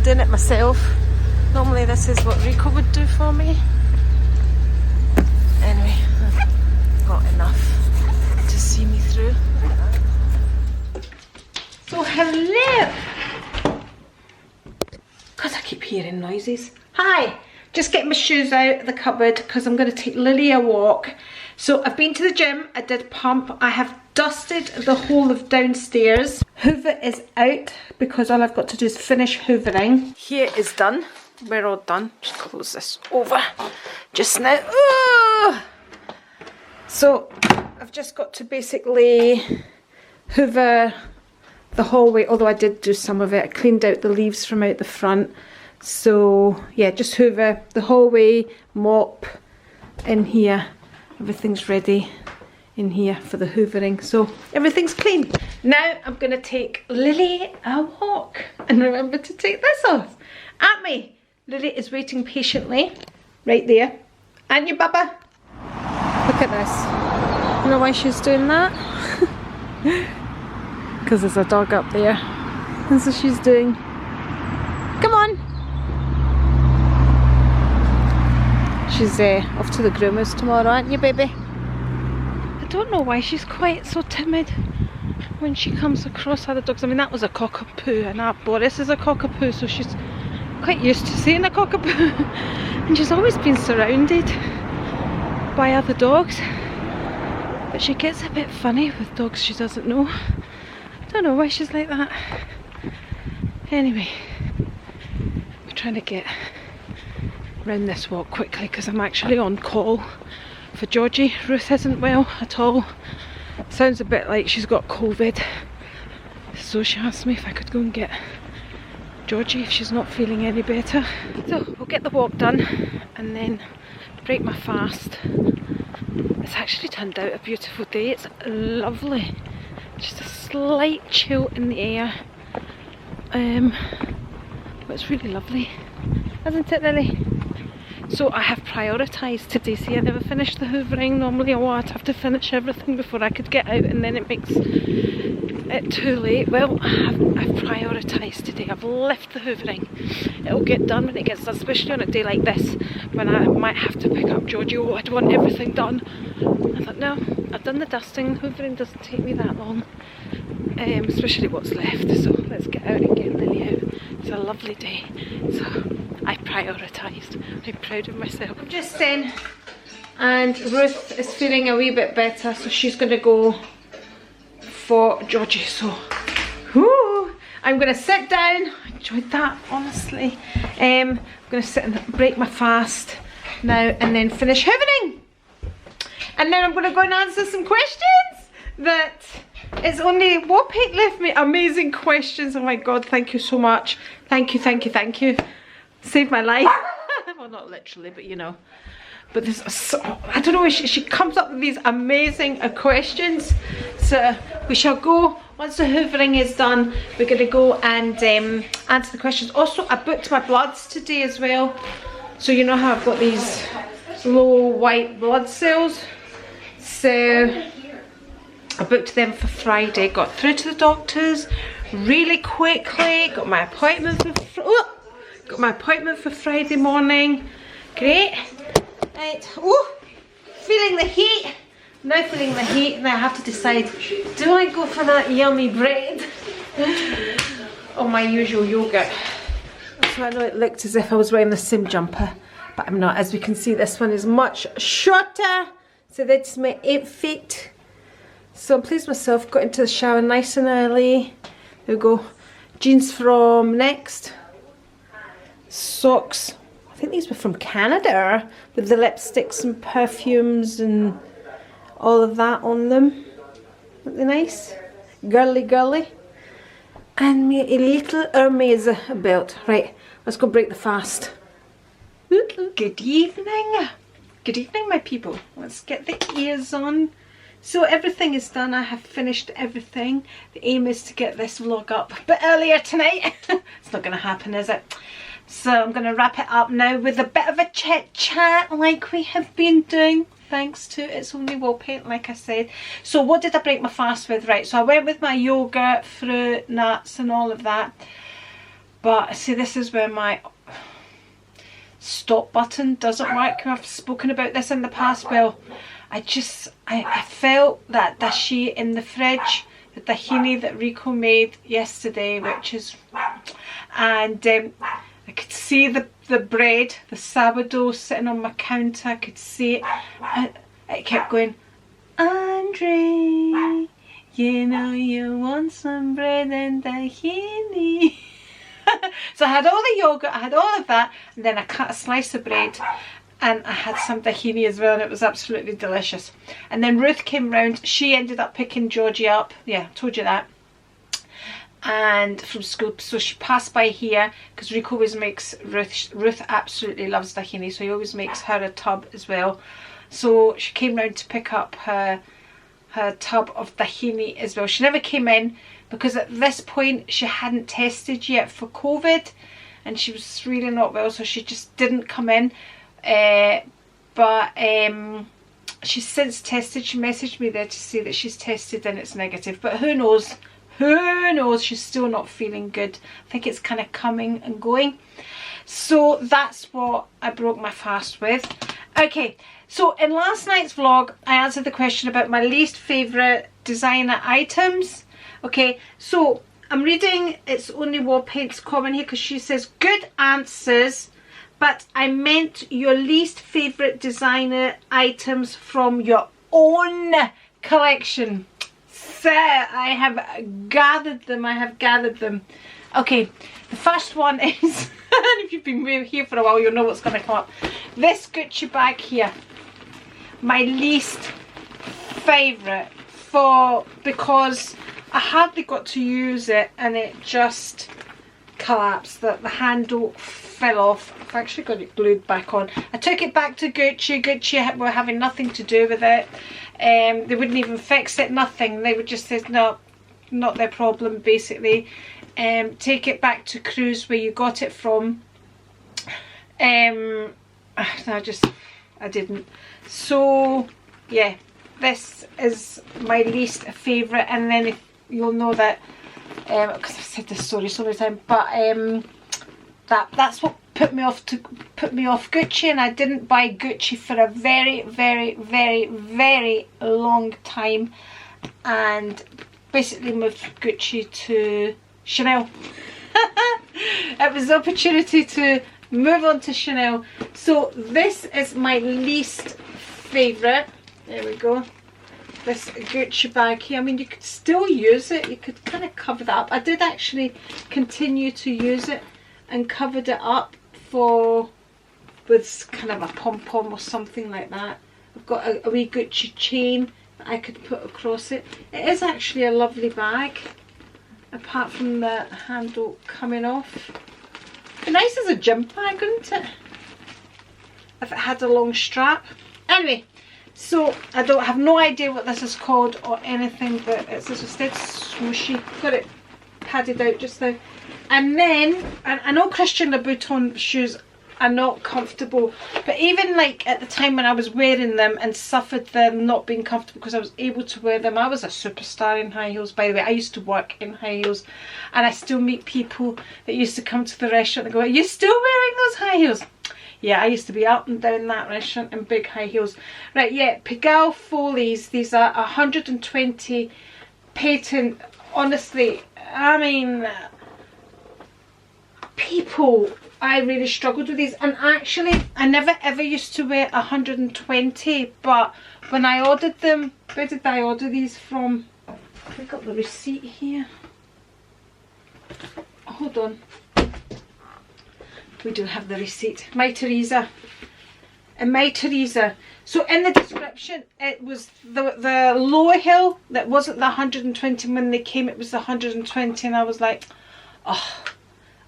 I'm doing it myself. Normally this is what Rico would do for me. Anyway, I've got enough to see me through. So hello! Because I keep hearing noises. Hi! Just getting my shoes out of the cupboard because I'm going to take Lily a walk. So I've been to the gym, I did pump, I have dusted the whole of downstairs. Hoover is out because all I've got to do is finish hoovering. Here is done. We're all done. Just close this over just now. Ooh! So I've just got to basically hoover the hallway, although I did do some of it. I cleaned out the leaves from out the front. So yeah, just hoover the hallway, mop in here. Everything's ready in here for the hoovering. So everything's clean. Now I'm going to take Lily a walk. And remember to take this off. At me. Lily is waiting patiently. Right there. And you, Bubba. Look at this. I don't know why she's doing that. Because there's a dog up there. And so she's doing. Come on. She's off to the groomers tomorrow, aren't you, baby? I don't know why she's quite so timid when she comes across other dogs. I mean, that was a cockapoo, and Boris is a cockapoo, so she's quite used to seeing a cockapoo. And she's always been surrounded by other dogs. But she gets a bit funny with dogs she doesn't know. I don't know why she's like that. Anyway, we're trying to get round this walk quickly because I'm actually on call for Georgie. Ruth isn't well at all. Sounds a bit like she's got COVID. So she asked me if I could go and get Georgie if she's not feeling any better. So we'll get the walk done and then break my fast. It's actually turned out a beautiful day. It's lovely. Just a slight chill in the air. But it's really lovely. Isn't it, Lily? So I have prioritised today. See, I never finished the hoovering. Normally I'd have to finish everything before I could get out, and then it makes it too late. Well, I've prioritised today. I've left the hoovering. It'll get done when it gets done, especially on a day like this when I might have to pick up Georgie. Oh, I'd want everything done. I thought, no, I've done the dusting. Hoovering doesn't take me that long, especially what's left. So let's get out and get Lily out. It's a lovely day. So I prioritised. I'm proud of myself. I'm just in, and Ruth is feeling a wee bit better, so she's going to go for Georgie. So, whoo, I'm going to sit down. I enjoyed that, honestly. I'm going to sit and break my fast now, and then finish hoovering. And then I'm going to go and answer some questions that it's only Wapate left me. Amazing questions. Oh my god, thank you so much. Thank you, thank you, thank you. Saved my life. Well, not literally, but you know. But there's I don't know, she comes up with these amazing questions. So we shall go, once the hoovering is done, we're going to go and answer the questions. Also, I booked my bloods today as well. So you know how I've got these low white blood cells. So I booked them for Friday, got through to the doctors really quickly, got my appointment for Friday morning. Great. Right. Oh, feeling the heat. Now feeling the heat, and I have to decide, do I go for that yummy bread or my usual yogurt? So I know it looked as if I was wearing the same jumper, but I'm not. As we can see, this one is much shorter. So that's my outfit. So I'm pleased with myself. Got into the shower nice and early. There we go. Jeans from Next. Socks. I think these were from Canada, with the lipsticks and perfumes and all of that on them. Aren't they nice? Girly girly. And me a little Hermes belt. Right, let's go break the fast. Good evening. Good evening, my people. Let's get the ears on. So everything is done. I have finished everything. The aim is to get this vlog up a bit earlier tonight. It's not going to happen, is it? So I'm going to wrap it up now with a bit of a chit chat like we have been doing. Thanks to It's Only Wapate, like I said. So what did I break my fast with? Right, so I went with my yogurt, fruit, nuts and all of that. But see, this is where my stop button doesn't work. I've spoken about this in the past. Well, I felt that dashi in the fridge, the tahini that Rico made yesterday, which is, and I could see the bread, the sourdough sitting on my counter. I could see it, and it kept going, Andri, you know you want some bread and tahini. So I had all the yogurt, I had all of that, and then I cut a slice of bread and I had some tahini as well, and it was absolutely delicious. And then Ruth came round. She ended up picking Georgie up, yeah, told you that, and from school. So she passed by here because Rico always makes Ruth absolutely loves tahini, so he always makes her a tub as well. So she came round to pick up her tub of tahini as well. She never came in because at this point she hadn't tested yet for COVID and she was really not well, so she just didn't come in. But she's since tested. She messaged me there to say that she's tested and it's negative, but who knows, she's still not feeling good. I think it's kind of coming and going. So that's what I broke my fast with. Okay, so in last night's vlog I answered the question about my least favourite designer items. Okay, so I'm reading It's Only Wall Paint's comment here because she says good answers, but I meant your least favourite designer items from your own collection. So I have gathered them, Okay, the first one is, if you've been here for a while you'll know what's going to come up. This Gucci bag here, my least favourite, because I hardly got to use it and it just collapsed. The handle fell off. I've actually got it glued back on. I took it back to Gucci. Gucci were having nothing to do with it. They wouldn't even fix it, nothing. They would just say no, not their problem basically. Take it back to Cruise where you got it from. I didn't. So yeah, this is my least favourite, and then if you'll know that because I've said this story so many times, but that's what put me off Gucci, and I didn't buy Gucci for a very, very, very, very long time, and basically moved Gucci to Chanel. It was the opportunity to move on to Chanel. So this is my least favourite. There we go. This Gucci bag here. I mean, you could still use it. You could kind of cover that up. I did actually continue to use it and covered it up with kind of a pom-pom or something like that. I've got a wee Gucci chain that I could put across it. It is actually a lovely bag, apart from the handle coming off. It'd be nice as a gym bag, wouldn't it? If it had a long strap. Anyway, so I have no idea what this is called or anything, but it's just dead swooshy. Got it padded out just now. And then, I know Christian Louboutin shoes are not comfortable, but even like at the time when I was wearing them and suffered them not being comfortable because I was able to wear them, I was a superstar in high heels. By the way, I used to work in high heels, and I still meet people that used to come to the restaurant and go, "Are you still wearing those high heels?" Yeah, I used to be up and down that restaurant in big high heels. Right, yeah, Pigalle Foley's. These are 120 patent. Honestly, I mean, people, I really struggled with these. And actually, I never ever used to wear 120, but when I ordered them, where did I order these from? I got the receipt here. Hold on. We do have the receipt. My Teresa. And My Teresa. So in the description, it was the lower heel that wasn't the 120. When they came, it was the 120, and I was like, oh,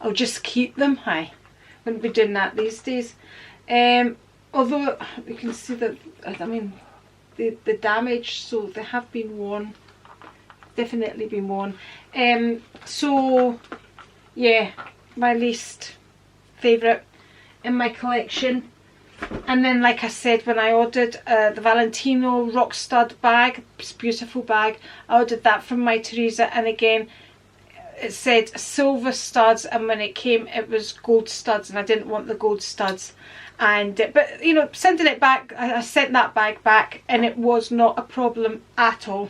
I'll just keep them. I wouldn't be doing that these days. Although you can see that, I mean, the damage, so they have been worn. Definitely been worn. So yeah, my least favourite in my collection. And then, like I said, when I ordered the Valentino Rock Stud bag, this beautiful bag, I ordered that from My Teresa, and again, it said silver studs, and when it came it was gold studs, and I didn't want the gold studs. And but you know, sending it back, I sent that bag back and it was not a problem at all.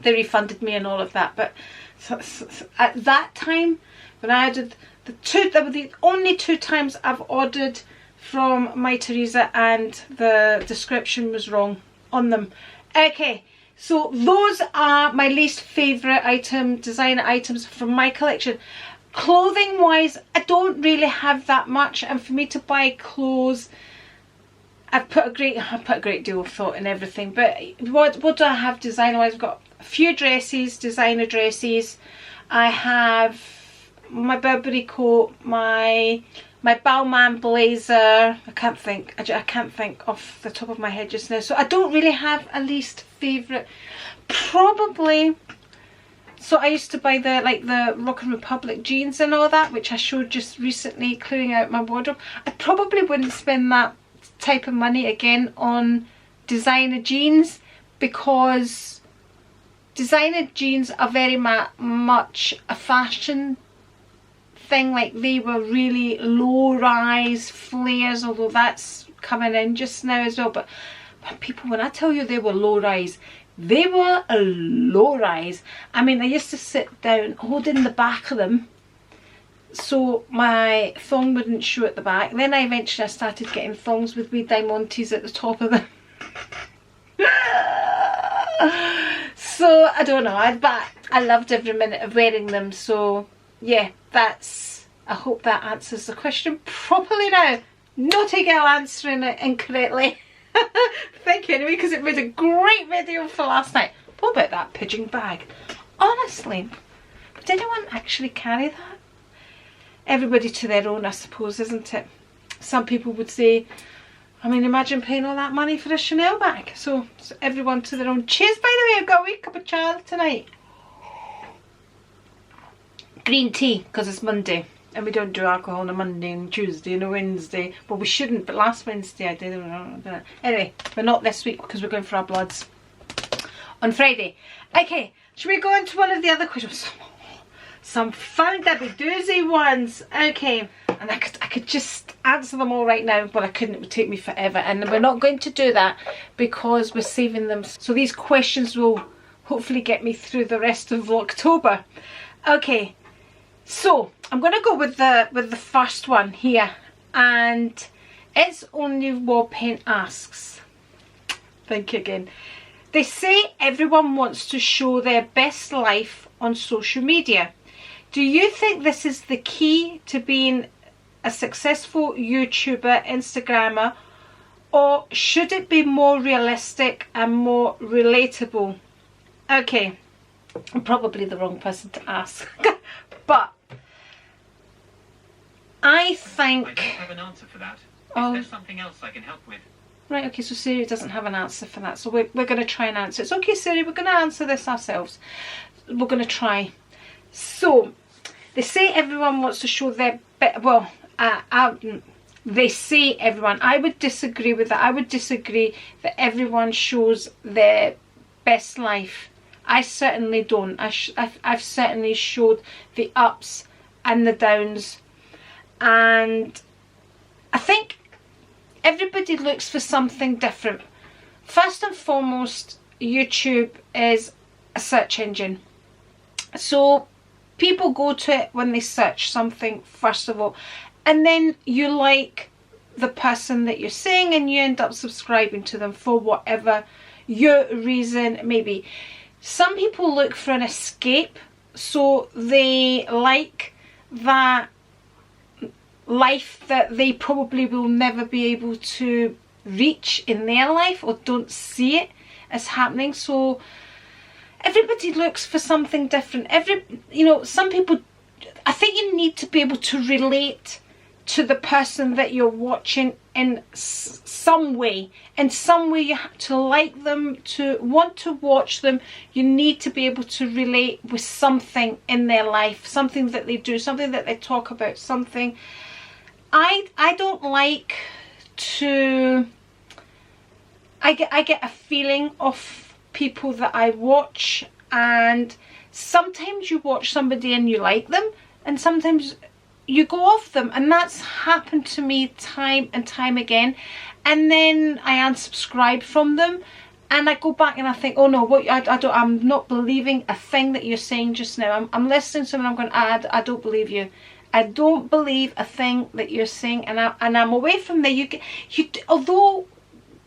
They refunded me and all of that. But so at that time when I ordered that were the only 2 times I've ordered from My Teresa, and the description was wrong on them. Okay, so those are my least favourite designer items from my collection. Clothing wise, I don't really have that much, and for me to buy clothes, I've put a great deal of thought in everything. But what do I have designer wise? I've got a few dresses, designer dresses. I have my Burberry coat, my Balmain blazer. I can't think off the top of my head just now. So I don't really have a least favourite. Probably. So I used to buy the Rock and Republic jeans and all that, which I showed just recently, clearing out my wardrobe. I probably wouldn't spend that type of money again on designer jeans, because designer jeans are very much a fashion thing. Like, they were really low rise flares, although that's coming in just now as well. But when I tell you they were low rise, they were a low rise. I mean, I used to sit down holding the back of them so my thong wouldn't show at the back. Then I eventually started getting thongs with wee diamantes at the top of them. So I don't know, but I loved every minute of wearing them. So yeah, I hope that answers the question properly now. Naughty girl answering it incorrectly. Thank you anyway, because it made a great video for last night. What about that pigeon bag? Honestly, would anyone actually carry that? Everybody to their own, I suppose, isn't it? Some people would say, I mean, imagine paying all that money for a Chanel bag. So everyone to their own. Cheers, by the way, I've got a wee cup of chai tonight. Green tea, because it's Monday. And we don't do alcohol on a Monday and Tuesday and a Wednesday. Well, we shouldn't, but last Wednesday I did. Anyway, we're not this week because we're going for our bloods on Friday. Okay, should we go into one of the other questions? Some fun dabby doozy ones. Okay, and I could just answer them all right now, but I couldn't. It would take me forever, and we're not going to do that because we're saving them. So these questions will hopefully get me through the rest of Vlogtober. Okay. So I'm going to go with the first one here, and it's Only Wallpaint asks. Thank you again. They say everyone wants to show their best life on social media. Do you think this is the key to being a successful YouTuber, Instagrammer, or should it be more realistic and more relatable? Okay, I'm probably the wrong person to ask. But I think I don't have an answer for that. Oh. Is there something else I can help with? Right, okay, so Siri doesn't have an answer for that. So we're going to try and answer. It's okay, Siri, we're going to answer this ourselves. We're going to try. So, they say everyone wants to show their they say everyone. I would disagree with that. I would disagree that everyone shows their best life. I certainly don't. I've certainly showed the ups and the downs, and I think everybody looks for something different. First and foremost, YouTube is a search engine, so people go to it when they search something first of all, and then you like the person that you're seeing and you end up subscribing to them for whatever your reason may be. Some people look for an escape, so they like that life that they probably will never be able to reach in their life, or don't see it as happening. So everybody looks for something different. Some people, I think you need to be able to relate to the person that you're watching in some way. In some way you have to like them, to want to watch them. You need to be able to relate with something in their life, something that they do, something that they talk about, something. I don't like to, I get a feeling of people that I watch, and sometimes you watch somebody and you like them, and sometimes you go off them, and that's happened to me time and time again. And then I unsubscribe from them, and I go back and I think, oh no, what I'm not believing a thing that you're saying just now. I'm listening to them and I'm going, I don't believe you. I don't believe a thing that you're saying, and I'm away from there. Although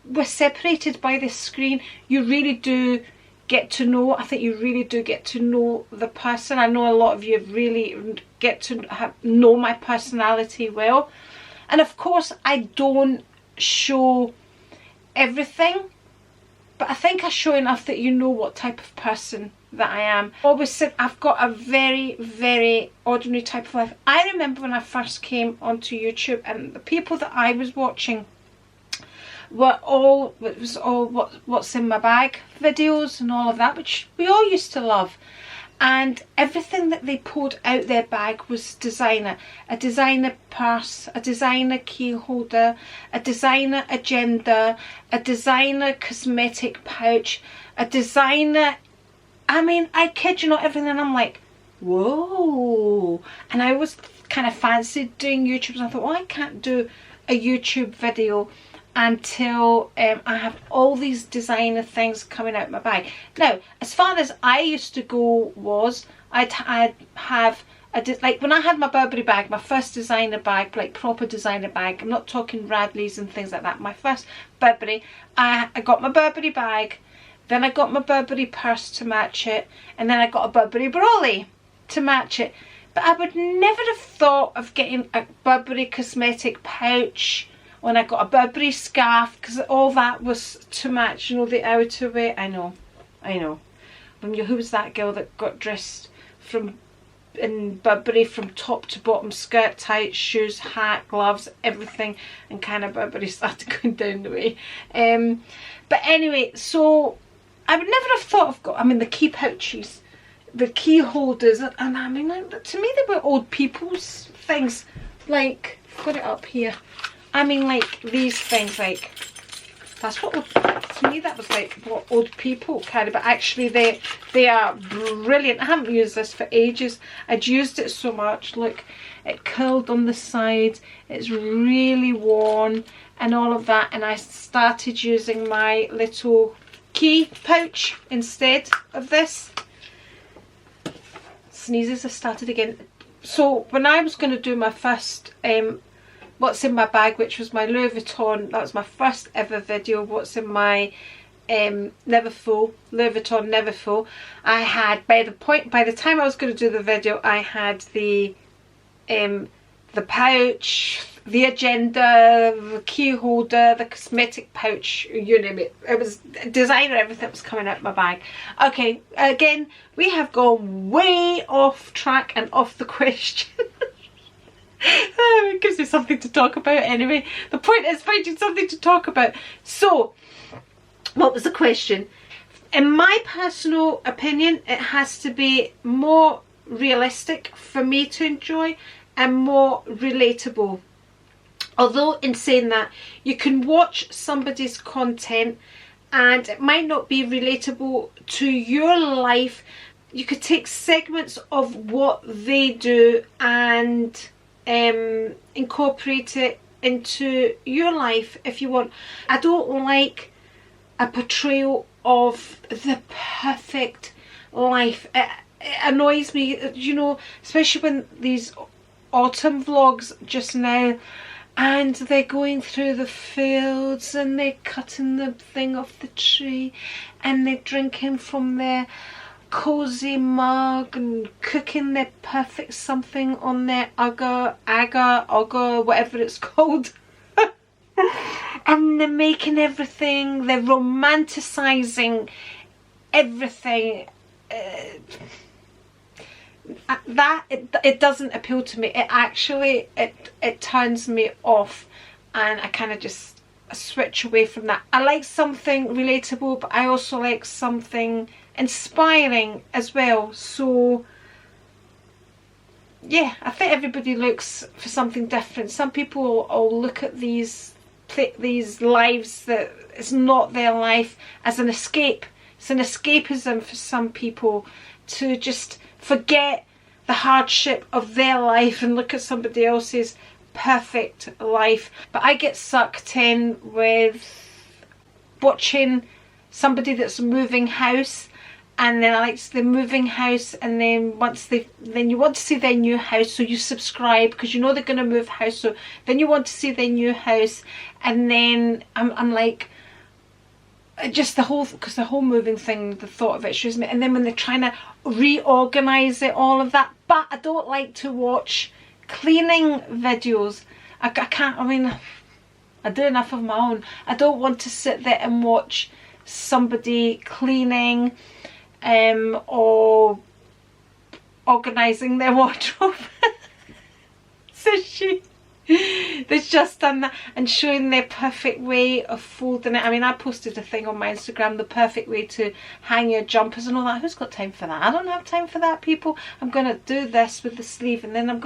we're separated by this screen, you really do get to know. I think you really do get to know the person. I know a lot of you really get to know my personality well, and of course I don't show everything, but I think I show enough that you know what type of person that I am. I always said I've got a very, very ordinary type of life. I remember when I first came onto YouTube, and the people that I was watching were all, it was all what's in my bag videos and all of that, which we all used to love. And everything that they pulled out their bag was designer. A designer purse, a designer key holder, a designer agenda, a designer cosmetic pouch, a designer, I mean, I kid you not, everything. And I'm like, whoa. And I always kind of fancied doing YouTube, and I thought, well, I can't do a YouTube video until I have all these designer things coming out my bag. Now, as far as I used to go was, I'd have like when I had my Burberry bag, my first designer bag, like proper designer bag, I'm not talking Radleys and things like that, my first Burberry, I got my Burberry bag, then I got my Burberry purse to match it, and then I got a Burberry brolly to match it. But I would never have thought of getting a Burberry cosmetic pouch when I got a Burberry scarf, because all that was to match, you know, the outerwear. I know. Who was that girl that got dressed in Burberry from top to bottom, skirt, tights, shoes, hat, gloves, everything, and kind of Burberry started going down the way. But anyway, so I would never have thought of the key pouches, the key holders, and I mean, to me they were old people's things. Like, got it up here. I mean, like these things, like that's what to me that was like what old people carry. But actually, they are brilliant. I haven't used this for ages. I'd used it so much. Look, it curled on the side. It's really worn and all of that. And I started using my little key pouch instead of this. Sneezes, I started again. So when I was going to do my first what's in my bag, which was my Louis Vuitton, that was my first ever video, what's in my Never Full, Louis Vuitton Never Full, I had, by the time I was going to do the video, I had the pouch, the agenda, the key holder, the cosmetic pouch, you name it. It was designer, everything was coming out of my bag. Okay, again, we have gone way off track and off the question. It gives me something to talk about anyway. The point is finding something to talk about. So, what was the question? In my personal opinion, it has to be more realistic for me to enjoy and more relatable. Although in saying that, you can watch somebody's content and it might not be relatable to your life. You could take segments of what they do and incorporate it into your life if you want. I don't like a portrayal of the perfect life. It annoys me, you know, especially when these autumn vlogs just now, and they're going through the fields and they're cutting the thing off the tree and they're drinking from their cozy mug and cooking their perfect something on their agar, whatever it's called. And they're making everything, they're romanticizing everything. It doesn't appeal to me. It actually it turns me off, and I kind of just switch away from that. I like something relatable, but I also like something inspiring as well. So yeah, I think everybody looks for something different. Some people will look at these lives that it's not their life as an escape. It's an escapism for some people to just forget the hardship of their life and look at somebody else's perfect life. But I get sucked in with watching somebody that's moving house, and then I like the moving house, and then then you want to see their new house, so you subscribe because you know they're going to move house, so then you want to see their new house. And then I'm like, just the whole moving thing, the thought of it shows me. And then when they're trying to reorganize it, all of that. But I don't like to watch cleaning videos. I can't, I mean, I do enough of my own. I don't want to sit there and watch somebody cleaning or organising their wardrobe. So they've just done that and showing their perfect way of folding it. I mean, I posted a thing on my Instagram, the perfect way to hang your jumpers and all that. Who's got time for that? I don't have time for that, people. I'm going to do this with the sleeve, and then I'm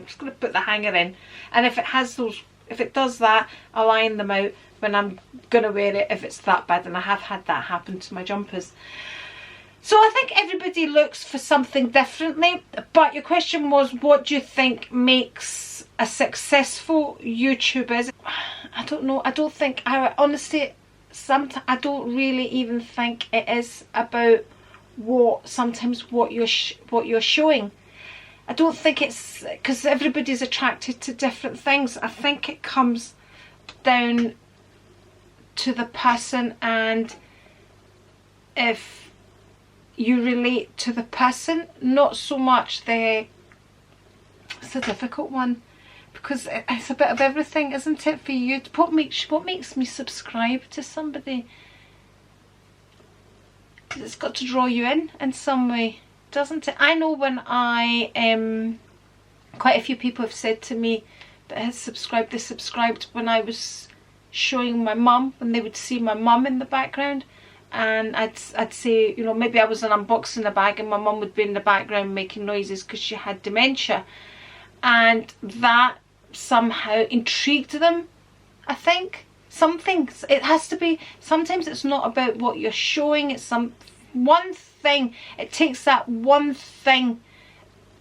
just going to put the hanger in. And if it does that, I'll iron them out when I'm going to wear it, if it's that bad. And I have had that happen to my jumpers. So I think everybody looks for something differently. But your question was, what do you think makes a successful YouTuber? I don't know. I don't think, honestly, sometimes I don't really even think it is about sometimes what you're showing. I don't think it's because everybody's attracted to different things. I think it comes down to the person, and if you relate to the person, not so much it's a difficult one, because it's a bit of everything, isn't it, for you? What makes me subscribe to somebody? It's got to draw you in some way, doesn't it? I know when quite a few people have said to me that they subscribed when I was showing my mum, when they would see my mum in the background. And I'd say, you know, maybe I was unboxing a bag and my mum would be in the background making noises because she had dementia, and that somehow intrigued them. I think it has to be, sometimes it's not about what you're showing, it's one thing. It takes that one thing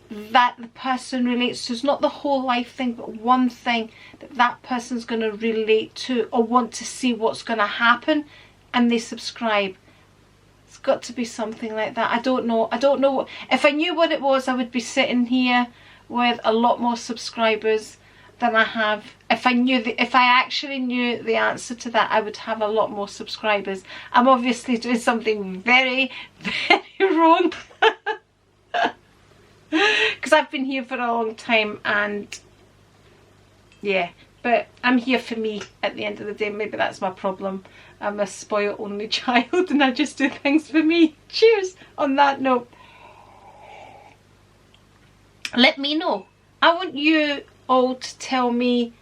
that the person relates to. It's not the whole life thing, but one thing that person's going to relate to or want to see what's going to happen, and they subscribe. It's got to be something like that. I don't know. If I knew what it was, I would be sitting here with a lot more subscribers than I have. If I actually knew the answer to that, I would have a lot more subscribers. I'm obviously doing something very, very wrong. Because I've been here for a long time, and yeah, but I'm here for me at the end of the day. Maybe that's my problem. I'm a spoiled only child and I just do things for me. Cheers on that note. Let me know. I want you all to tell me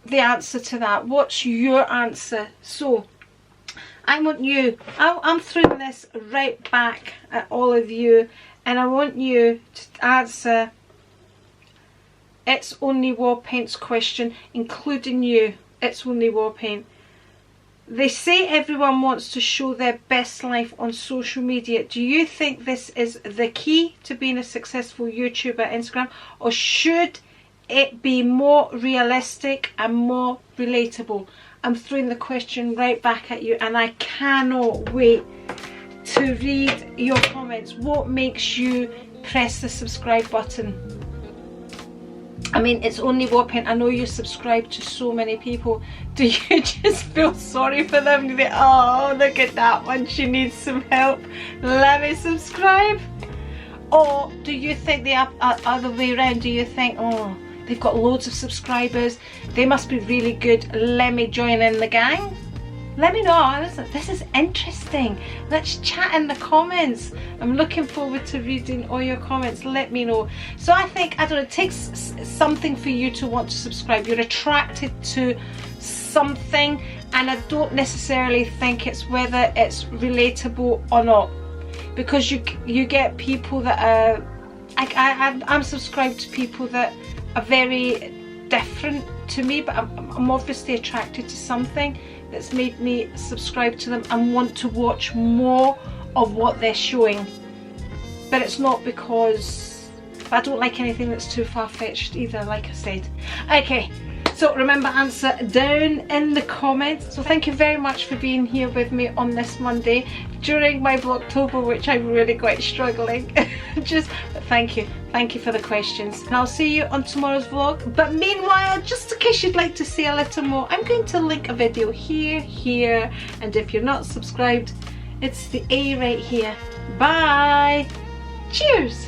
the answer to that. What's your answer? So I want you, I'm throwing this right back at all of you, and I want you to answer It's Only Warpaint's question, including you. It's Only Warpaint. They say everyone wants to show their best life on social media. Do you think this is the key to being a successful YouTuber, Instagram, or should it be more realistic and more relatable? I'm throwing the question right back at you, and I cannot wait to read your comments. What makes you press the subscribe button? I mean, It's Only Warpaint, I know you subscribe to so many people. Do you just feel sorry for them? Do you think, oh, look at that one, she needs some help, let me subscribe? Or do you think the other way around? Do you think, oh, they've got loads of subscribers, they must be really good, let me join in the gang? Let me know. This is interesting. Let's chat in the comments. I'm looking forward to reading all your comments. Let me know. So I think, I don't know, it takes something for you to want to subscribe. You're attracted to something, and I don't necessarily think it's whether it's relatable or not, because you get people that are, I'm subscribed to people that are very different to me, but I'm obviously attracted to something that's made me subscribe to them and want to watch more of what they're showing. But it's not because I don't like anything that's too far-fetched either, like I said. Okay, so remember, answer down in the comments. So thank you very much for being here with me on this Monday during my Vlogtober, which I'm really quite struggling. But thank you for the questions, and I'll see you on tomorrow's vlog. But meanwhile, just in case you'd like to see a little more, I'm going to link a video here, and if you're not subscribed, it's the A right here. Bye. Cheers.